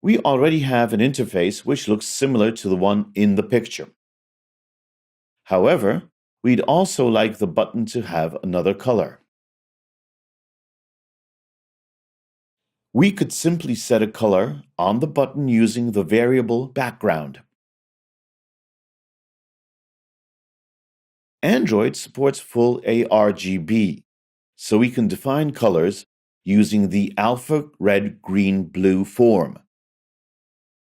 We already have an interface which looks similar to the one in the picture. However, we'd also like the button to have another color. We could simply set a color on the button using the variable background. Android supports full ARGB, so we can define colors using the alpha red green blue form,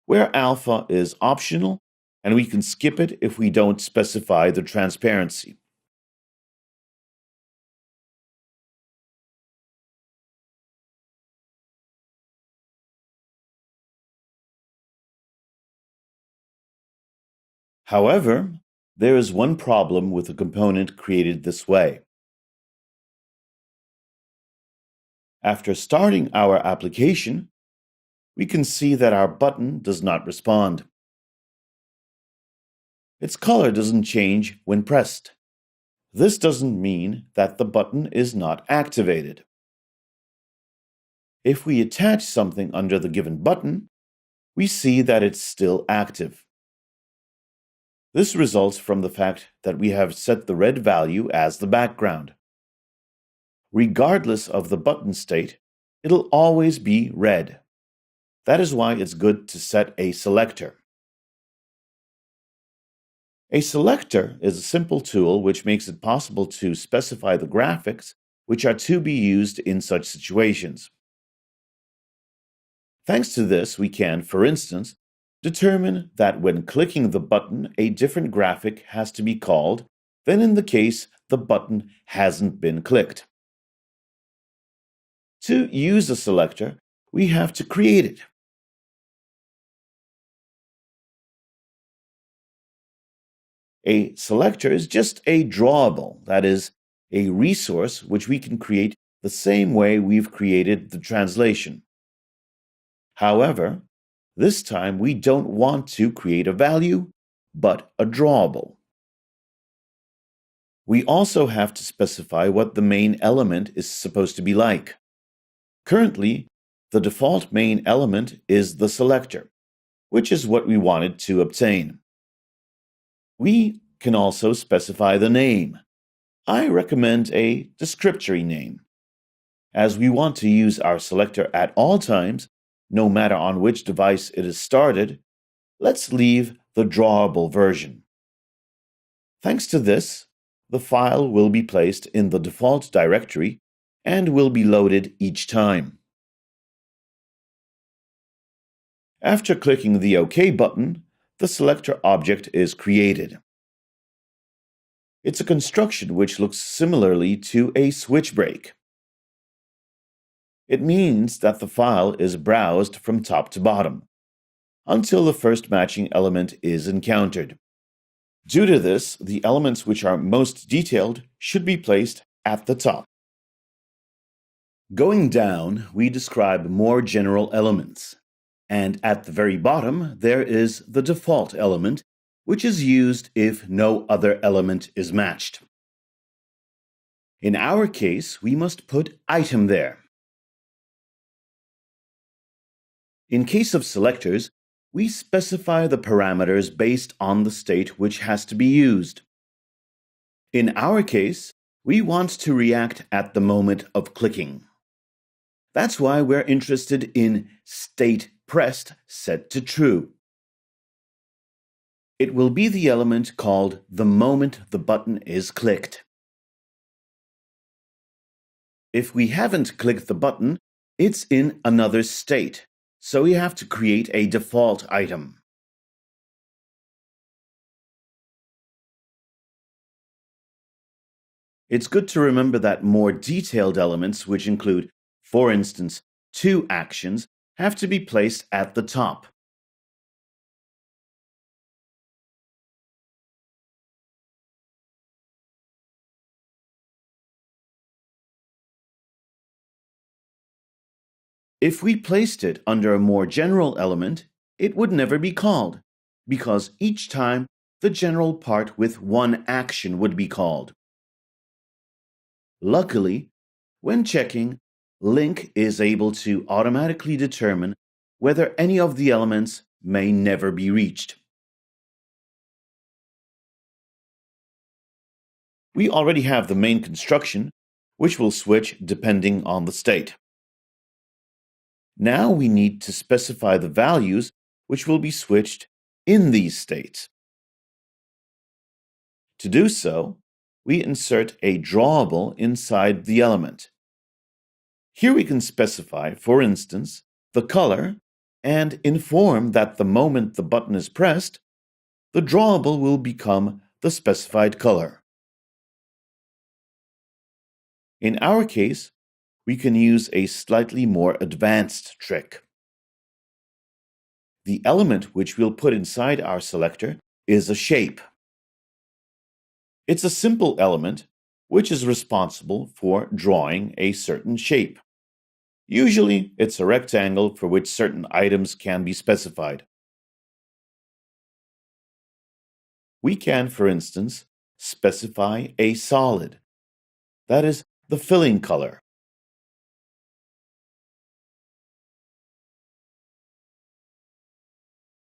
where alpha is optional and we can skip it if we don't specify the transparency. However, there is one problem with a component created this way. After starting our application, we can see that our button does not respond. Its color doesn't change when pressed. This doesn't mean that the button is not activated. If we attach something under the given button, we see that it's still active. This results from the fact that we have set the red value as the background. Regardless of the button state, it'll always be red. That is why it's good to set a selector. A selector is a simple tool which makes it possible to specify the graphics which are to be used in such situations. Thanks to this, we can, for instance, determine that when clicking the button, a different graphic has to be called than in the case the button hasn't been clicked. To use a selector, we have to create it. A selector is just a drawable, that is, a resource which we can create the same way we've created the translation. However, this time we don't want to create a value, but a drawable. We also have to specify what the main element is supposed to be like. Currently, the default main element is the selector, which is what we wanted to obtain. We can also specify the name. I recommend a descriptory name. As we want to use our selector at all times, no matter on which device it is started, let's leave the drawable version. Thanks to this, the file will be placed in the default directory and will be loaded each time. After clicking the OK button, the selector object is created. It's a construction which looks similarly to a switch break. It means that the file is browsed from top to bottom until the first matching element is encountered. Due to this, the elements which are most detailed should be placed at the top. Going down, we describe more general elements, and at the very bottom there is the default element, which is used if no other element is matched. In our case, we must put item there. In case of selectors, we specify the parameters based on the state which has to be used. In our case, we want to react at the moment of clicking. That's why we're interested in state pressed set to true. It will be the element called the moment the button is clicked. If we haven't clicked the button, it's in another state, so we have to create a default item. It's good to remember that more detailed elements, which include, for instance, 2 actions, have to be placed at the top. If we placed it under a more general element, it would never be called, because each time the general part with one action would be called. Luckily, when checking, Link is able to automatically determine whether any of the elements may never be reached. We already have the main construction, which will switch depending on the state. Now we need to specify the values which will be switched in these states. To do so, we insert a drawable inside the element. Here we can specify, for instance, the color and inform that the moment the button is pressed, the drawable will become the specified color. In our case, we can use a slightly more advanced trick. The element which we'll put inside our selector is a shape. It's a simple element which is responsible for drawing a certain shape. Usually, it's a rectangle for which certain items can be specified. We can, for instance, specify a solid, that is, the filling color.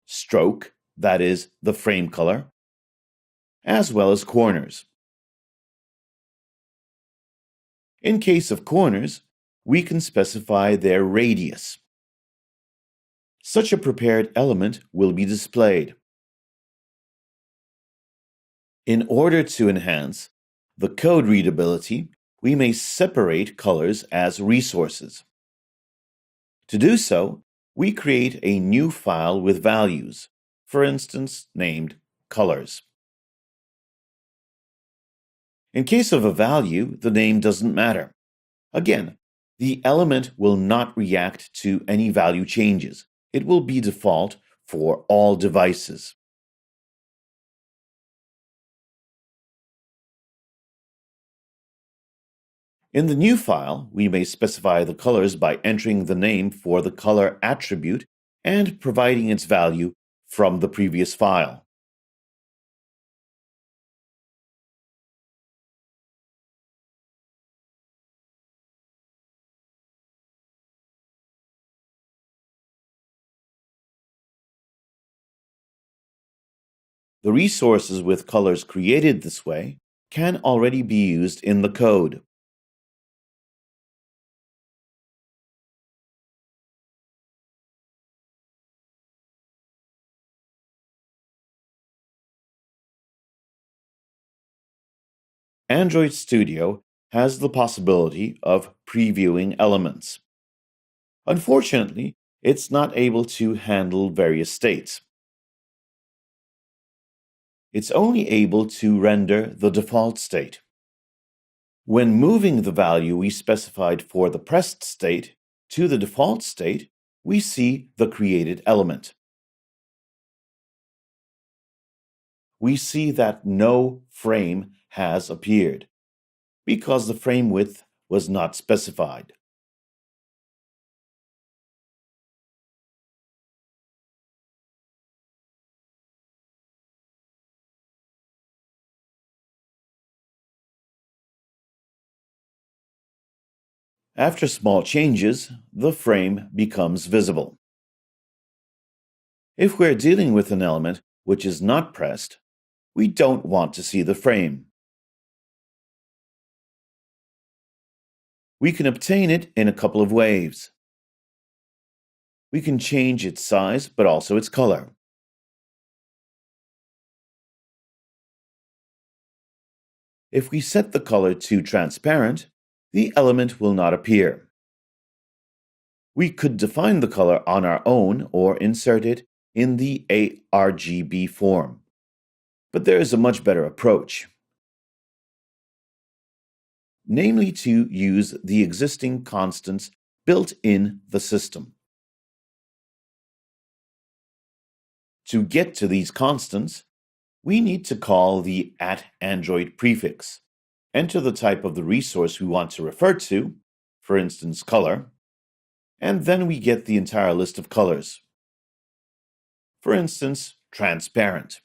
Stroke, that is, the frame color, as well as corners. In case of corners, we can specify their radius. Such a prepared element will be displayed. In order to enhance the code readability, we may separate colors as resources. To do so, we create a new file with values, for instance, named colors. In case of a value, the name doesn't matter. Again, the element will not react to any value changes. It will be default for all devices. In the new file, we may specify the colors by entering the name for the color attribute and providing its value from the previous file. The resources with colors created this way can already be used in the code. Android Studio has the possibility of previewing elements. Unfortunately, it's not able to handle various states. It's only able to render the default state. When moving the value we specified for the pressed state to the default state, we see the created element. We see that no frame has appeared because the frame width was not specified. After small changes, the frame becomes visible. If we're dealing with an element which is not pressed, we don't want to see the frame. We can obtain it in a couple of ways. We can change its size, but also its color. If we set the color to transparent, the element will not appear. We could define the color on our own or insert it in the ARGB form. But there is a much better approach, namely to use the existing constants built in the system. To get to these constants, we need to call the @Android prefix, enter the type of the resource we want to refer to, for instance, color, and then we get the entire list of colors. For instance, transparent.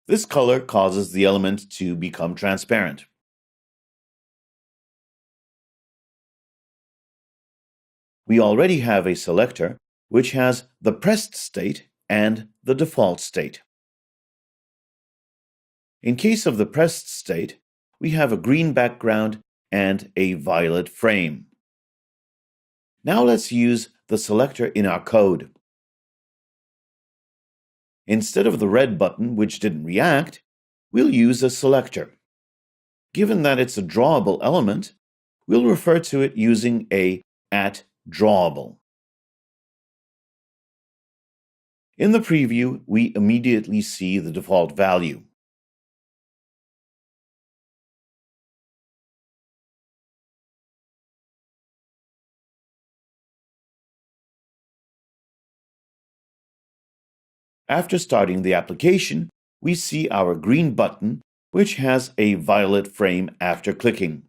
This color causes the element to become transparent. we already have a selector which has the pressed state and the default state. In case of the pressed state, we have a green background and a violet frame. Now let's use the selector in our code. Instead of the red button, which didn't react, we'll use a selector. Given that it's a drawable element, we'll refer to it using a @drawable. In the preview, we immediately see the default value. After starting the application, we see our green button, which has a violet frame after clicking.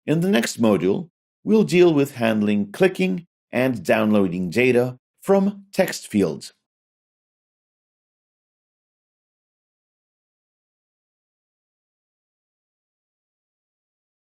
In the next module, we'll deal with handling clicking and downloading data from text fields.